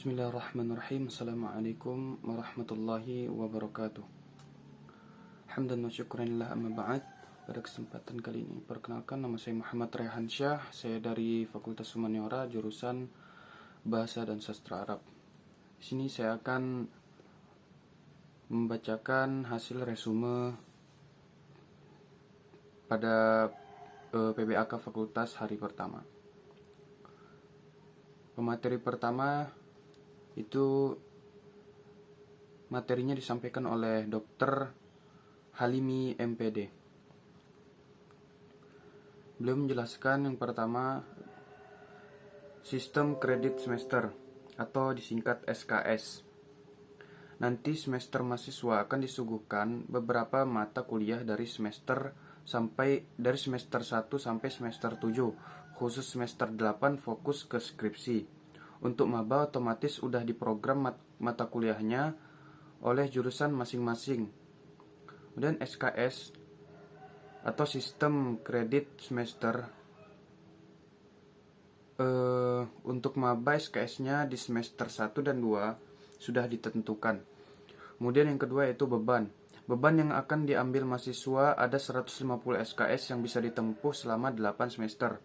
Bismillahirrahmanirrahim. Assalamualaikum warahmatullahi wabarakatuh. Hamdan wa syukranillah amma ba'd. Pada kesempatan kali ini, perkenalkan, nama saya Muhammad Rehan Syah. Saya dari Fakultas Humaniora, jurusan Bahasa dan Sastra Arab. Di sini saya akan membacakan hasil resume pada PBAK Fakultas hari pertama. Pemateri pertama itu materinya disampaikan oleh Dr. Halimi MPD. Beliau menjelaskan yang pertama sistem kredit semester atau disingkat SKS. Nanti semester mahasiswa akan disuguhkan beberapa mata kuliah dari semester 1 sampai semester 7, khusus semester 8 fokus ke skripsi. Untuk maba otomatis udah diprogram mata kuliahnya oleh jurusan masing-masing. Kemudian SKS atau sistem kredit semester, untuk maba SKS-nya di semester 1 dan 2 sudah ditentukan. Kemudian yang kedua yaitu beban. Beban yang akan diambil mahasiswa ada 150 SKS yang bisa ditempuh selama 8 semester.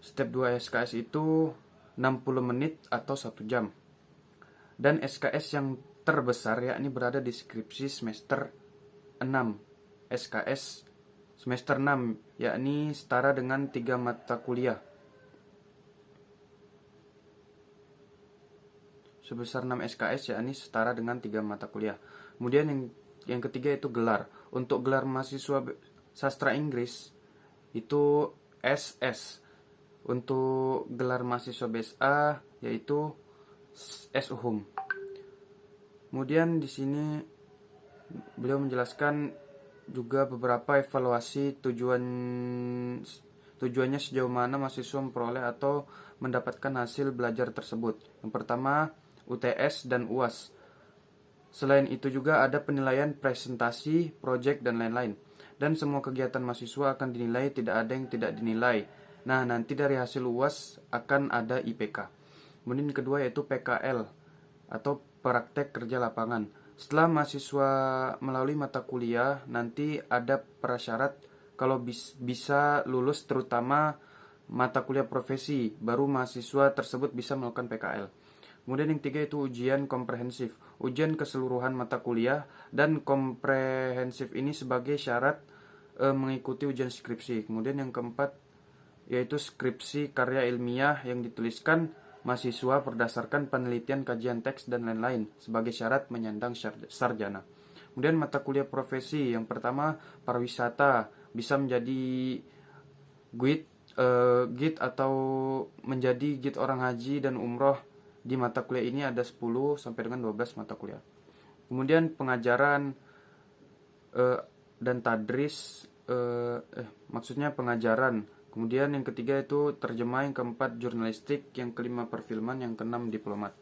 Step 2 SKS itu 60 menit atau 1 jam. Dan SKS yang terbesar yakni berada di skripsi semester 6. SKS semester 6 yakni setara dengan 3 mata kuliah. Sebesar 6 SKS yakni setara dengan 3 mata kuliah. Kemudian yang ketiga itu gelar. Untuk gelar mahasiswa sastra Inggris itu SS. Untuk gelar mahasiswa BSA yaitu S.Hum. Kemudian di sini beliau menjelaskan juga beberapa evaluasi tujuannya sejauh mana mahasiswa memperoleh atau mendapatkan hasil belajar tersebut. Yang pertama UTS dan UAS. Selain itu juga ada penilaian presentasi, proyek dan lain-lain. Dan semua kegiatan mahasiswa akan dinilai, tidak ada yang tidak dinilai. Nah, nanti dari hasil UAS akan ada IPK. Kemudian kedua yaitu PKL atau praktek kerja lapangan. Setelah mahasiswa melalui mata kuliah, nanti ada prasyarat kalau bisa lulus terutama mata kuliah profesi, baru mahasiswa tersebut bisa melakukan PKL. Kemudian yang tiga itu ujian komprehensif. Ujian keseluruhan mata kuliah dan komprehensif ini sebagai syarat mengikuti ujian skripsi. Kemudian yang keempat yaitu skripsi karya ilmiah yang dituliskan mahasiswa berdasarkan penelitian, kajian teks, dan lain-lain sebagai syarat menyandang sarjana. Kemudian mata kuliah profesi yang pertama pariwisata, bisa menjadi guide atau menjadi guide orang haji dan umroh. Di mata kuliah ini ada 10 sampai dengan 12 mata kuliah. Kemudian pengajaran dan tadris, maksudnya pengajaran. Kemudian yang ketiga itu terjemah, yang keempat jurnalistik, yang kelima perfilman, yang keenam diplomat.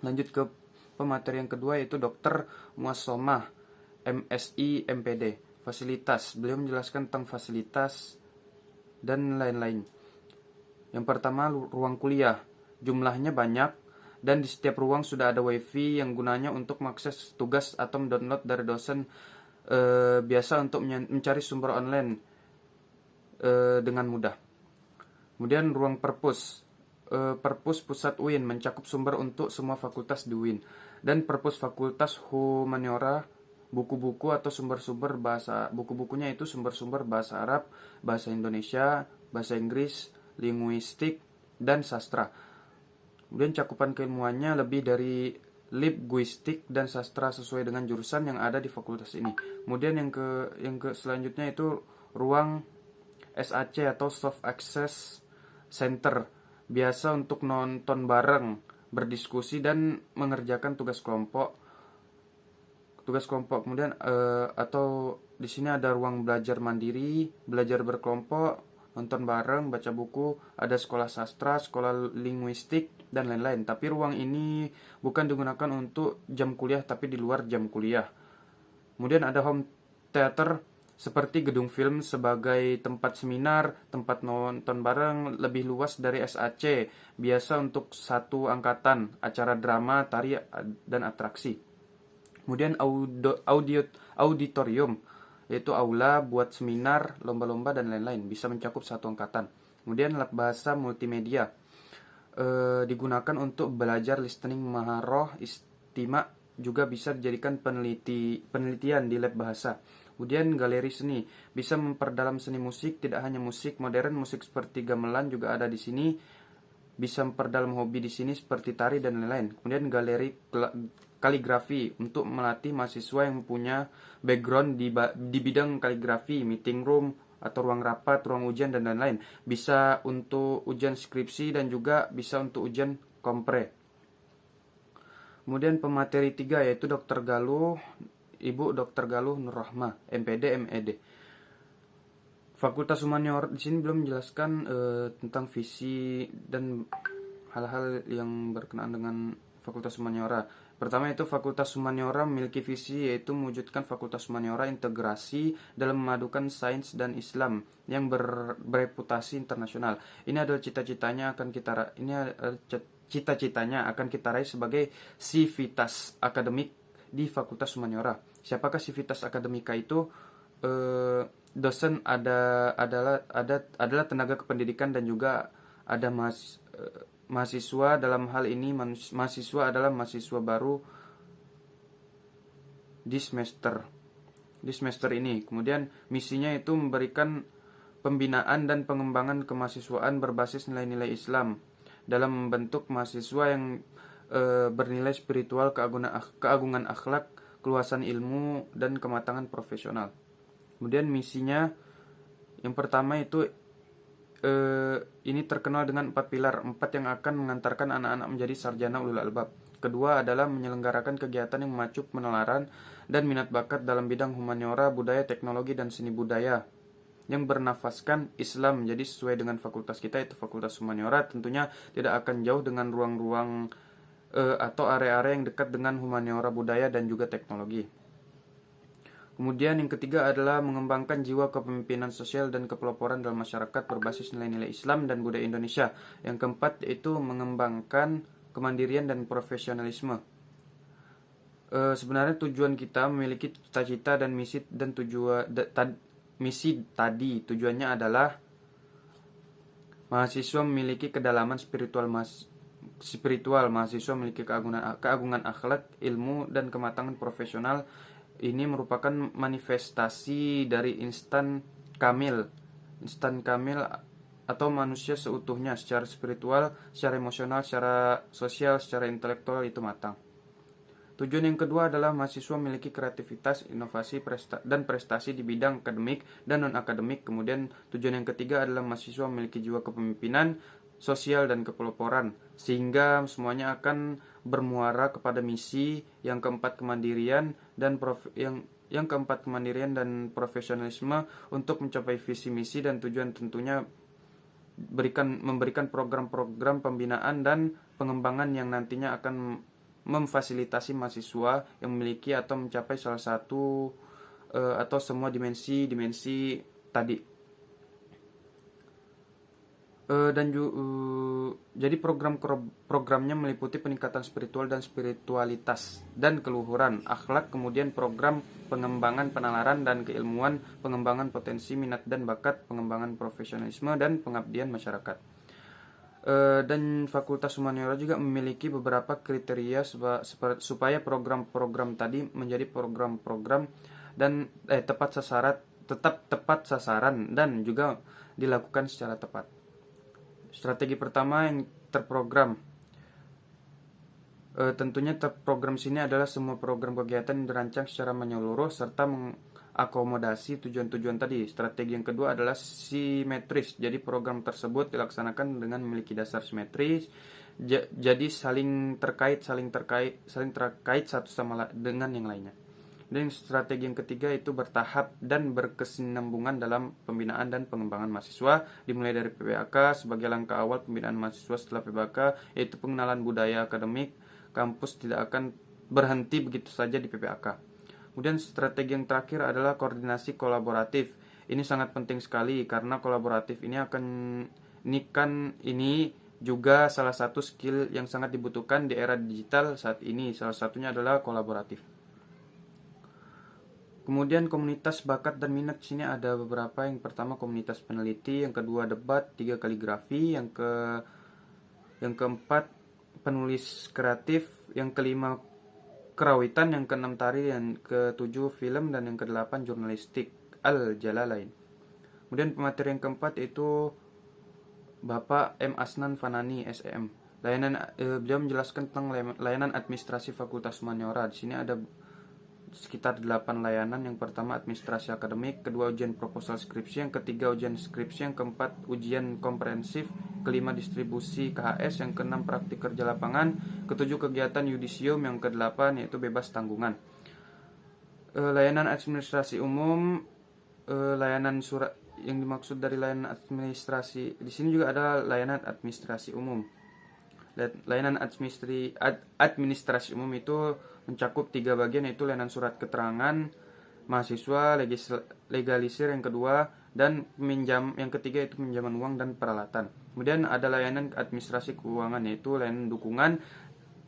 Lanjut ke pemateri yang kedua yaitu Dr. Muassomah MSI MPD. Fasilitas, beliau menjelaskan tentang fasilitas dan lain-lain. Yang pertama ruang kuliah, jumlahnya banyak dan di setiap ruang sudah ada wifi yang gunanya untuk mengakses tugas atau mendownload dari dosen, biasa untuk mencari sumber online dengan mudah. Kemudian ruang perpus, perpus pusat UIN mencakup sumber untuk semua fakultas di UIN. Dan perpus fakultas humaniora, buku-buku atau sumber-sumber bahasa, buku-bukunya itu sumber-sumber bahasa Arab, bahasa Indonesia, bahasa Inggris, linguistik, dan sastra. Kemudian cakupan keilmuannya lebih dari linguistik dan sastra sesuai dengan jurusan yang ada di fakultas ini. Kemudian yang ke selanjutnya itu ruang SAC atau Soft Access Center, biasa untuk nonton bareng, berdiskusi dan mengerjakan tugas kelompok. Kemudian atau di sini ada ruang belajar mandiri, belajar berkelompok, nonton bareng, baca buku, ada sekolah sastra, sekolah linguistik dan lain-lain. Tapi ruang ini bukan digunakan untuk jam kuliah tapi di luar jam kuliah. Kemudian ada home theater seperti gedung film sebagai tempat seminar, tempat nonton bareng lebih luas dari SAC, biasa untuk satu angkatan, acara drama, tari, dan atraksi. Kemudian auditorium, yaitu aula buat seminar, lomba-lomba, dan lain-lain, bisa mencakup satu angkatan. Kemudian lab bahasa multimedia, digunakan untuk belajar listening, maharoh, istima, juga bisa dijadikan penelitian di lab bahasa. Kemudian galeri seni, bisa memperdalam seni musik, tidak hanya musik modern, musik seperti gamelan juga ada di sini, bisa memperdalam hobi di sini seperti tari dan lain-lain. Kemudian galeri kaligrafi, untuk melatih mahasiswa yang punya background di bidang kaligrafi, meeting room atau ruang rapat, ruang ujian, dan lain-lain. Bisa untuk ujian skripsi dan juga bisa untuk ujian kompre. Kemudian pemateri 3 yaitu Dr. Galuh, Ibu Dr. Galuh Nurrohmah, MPD, MED. Fakultas Humaniora di sini belum menjelaskan tentang visi dan hal-hal yang berkenaan dengan Fakultas Humaniora. Pertama itu Fakultas Humaniora memiliki visi yaitu mewujudkan Fakultas Humaniora integrasi dalam memadukan sains dan Islam yang bereputasi internasional. Ini adalah cita-citanya akan kita raih sebagai sivitas akademik di Fakultas Humaniora. Siapakah sivitas akademika itu? Dosen adalah tenaga kependidikan dan juga ada mahasiswa. Dalam hal ini mahasiswa adalah mahasiswa baru di semester ini. Kemudian misinya itu memberikan pembinaan dan pengembangan kemahasiswaan berbasis nilai-nilai Islam dalam membentuk mahasiswa yang bernilai spiritual, keagungan akhlak, keluasan ilmu, dan kematangan profesional. Kemudian misinya yang pertama itu ini terkenal dengan 4 pilar, 4 yang akan mengantarkan anak-anak menjadi sarjana ulul albab. Kedua adalah menyelenggarakan kegiatan yang memacu penalaran dan minat bakat dalam bidang humaniora, budaya, teknologi, dan seni budaya yang bernafaskan Islam. Jadi sesuai dengan fakultas kita, itu Fakultas Humaniora, tentunya tidak akan jauh dengan ruang-ruang atau area-area yang dekat dengan humaniora, budaya, dan juga teknologi. Kemudian yang ketiga adalah mengembangkan jiwa kepemimpinan sosial dan kepeloporan dalam masyarakat berbasis nilai-nilai Islam dan budaya Indonesia. Yang keempat yaitu mengembangkan kemandirian dan profesionalisme. Sebenarnya tujuan kita memiliki cita-cita dan misi dan tujuannya adalah mahasiswa memiliki kedalaman spiritual, mahasiswa memiliki keagungan akhlak, ilmu, dan kematangan profesional. Ini merupakan manifestasi dari instan kamil atau manusia seutuhnya, secara spiritual, secara emosional, secara sosial, secara intelektual itu matang. Tujuan yang kedua adalah mahasiswa memiliki kreativitas, inovasi, dan prestasi di bidang akademik dan non-akademik. Kemudian tujuan yang ketiga adalah mahasiswa memiliki jiwa kepemimpinan, sosial, dan kepeloporan, sehingga semuanya akan bermuara kepada misi. Yang keempat kemandirian dan profesionalisme untuk mencapai visi misi dan tujuan, tentunya memberikan program-program pembinaan dan pengembangan yang nantinya akan memfasilitasi mahasiswa yang memiliki atau mencapai salah satu atau semua dimensi tadi. Jadi programnya meliputi peningkatan spiritual dan spiritualitas dan keluhuran akhlak, kemudian program pengembangan penalaran dan keilmuan, pengembangan potensi minat dan bakat, pengembangan profesionalisme, dan pengabdian masyarakat. Dan Fakultas Humaniora juga memiliki beberapa kriteria supaya program-program tadi menjadi program-program dan tetap tepat sasaran dan juga dilakukan secara tepat. Strategi pertama yang terprogram, tentunya terprogram sini adalah semua program kegiatan yang dirancang secara menyeluruh serta mengakomodasi tujuan-tujuan tadi. Strategi yang kedua adalah simetris, jadi program tersebut dilaksanakan dengan memiliki dasar simetris, jadi saling terkait satu sama dengan yang lainnya. Dan strategi yang ketiga itu bertahap dan berkesinambungan dalam pembinaan dan pengembangan mahasiswa, dimulai dari PPAK sebagai langkah awal pembinaan mahasiswa. Setelah PPAK yaitu pengenalan budaya akademik, kampus tidak akan berhenti begitu saja di PPAK. Kemudian strategi yang terakhir adalah koordinasi kolaboratif. Ini sangat penting sekali karena kolaboratif ini juga salah satu skill yang sangat dibutuhkan di era digital saat ini. Salah satunya adalah kolaboratif. Kemudian komunitas bakat dan minat, di sini ada beberapa. Yang pertama komunitas peneliti, yang kedua debat, tiga kaligrafi, yang keempat penulis kreatif, yang kelima kerawitan, yang keenam tari, yang ketujuh film, dan yang kedelapan jurnalistik Al-Jalalain. Kemudian pemateri yang keempat itu Bapak M. Asnan Fanani, SEM. Beliau menjelaskan tentang layanan administrasi Fakultas Humaniora. Di sini ada sekitar 8 layanan. Yang pertama administrasi akademik, kedua ujian proposal skripsi, yang ketiga ujian skripsi, yang keempat ujian komprehensif, kelima distribusi KHS, yang keenam praktik kerja lapangan, ketujuh kegiatan yudisium, yang kedelapan yaitu bebas tanggungan. Layanan administrasi umum, layanan surat. Yang dimaksud dari layanan administrasi di sini juga ada layanan administrasi umum. Layanan administrasi umum itu mencakup 3 bagian, yaitu layanan surat keterangan mahasiswa, legalisir yang kedua, dan yang ketiga itu pinjaman uang dan peralatan. Kemudian ada layanan administrasi keuangan, yaitu layanan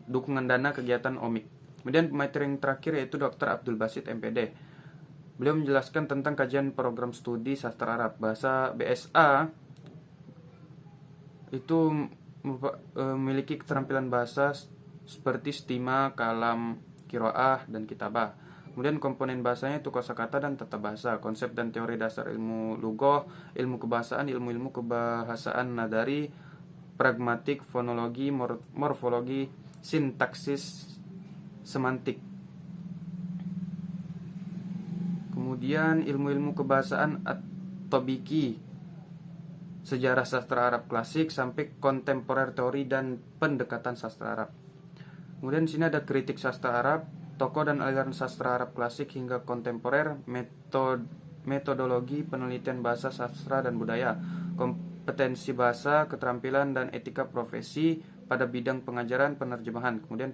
dukungan dana kegiatan OMIK. Kemudian pemateri yang terakhir yaitu Dr. Abdul Basit MPD. Beliau menjelaskan tentang kajian program studi sastra Arab. Bahasa BSA itu memiliki keterampilan bahasa seperti stima, kalam, kiroah, dan kitabah. Kemudian komponen bahasanya itu kosakata dan tata bahasa, konsep dan teori dasar ilmu lughah, ilmu kebahasaan, ilmu-ilmu kebahasaan nadari, pragmatik, fonologi, morfologi, sintaksis, semantik. Kemudian ilmu-ilmu kebahasaan at-tobiki, sejarah sastra Arab klasik sampai kontemporer, teori dan pendekatan sastra Arab. Kemudian di sini ada kritik sastra Arab, tokoh dan aliran sastra Arab klasik hingga kontemporer, metodologi penelitian bahasa, sastra dan budaya, kompetensi bahasa, keterampilan dan etika profesi pada bidang pengajaran, penerjemahan. Kemudian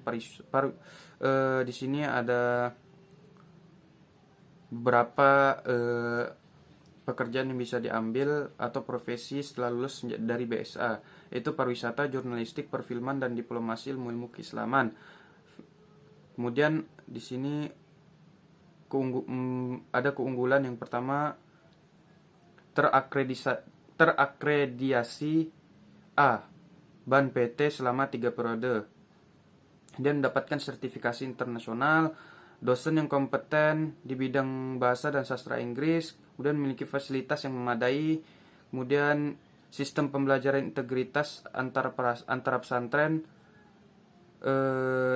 di sini ada beberapa pekerjaan yang bisa diambil atau profesi setelah lulus dari BSA, yaitu pariwisata, jurnalistik, perfilman, dan diplomasi ilmu-ilmu keislaman. Kemudian di sini ada keunggulan. Yang pertama, terakreditasi A BAN PT selama 3 periode, dan mendapatkan sertifikasi internasional, dosen yang kompeten di bidang bahasa dan sastra Inggris, kemudian memiliki fasilitas yang memadai, kemudian sistem pembelajaran integritas antara pesantren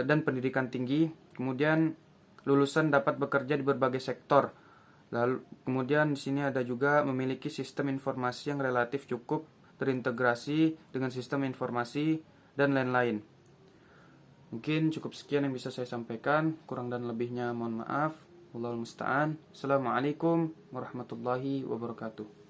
dan pendidikan tinggi, kemudian lulusan dapat bekerja di berbagai sektor. Lalu kemudian di sini ada juga memiliki sistem informasi yang relatif cukup terintegrasi dengan sistem informasi dan lain-lain. Mungkin cukup sekian yang bisa saya sampaikan, kurang dan lebihnya mohon maaf. Wallahul musta'an. Assalamualaikum warahmatullahi wabarakatuh.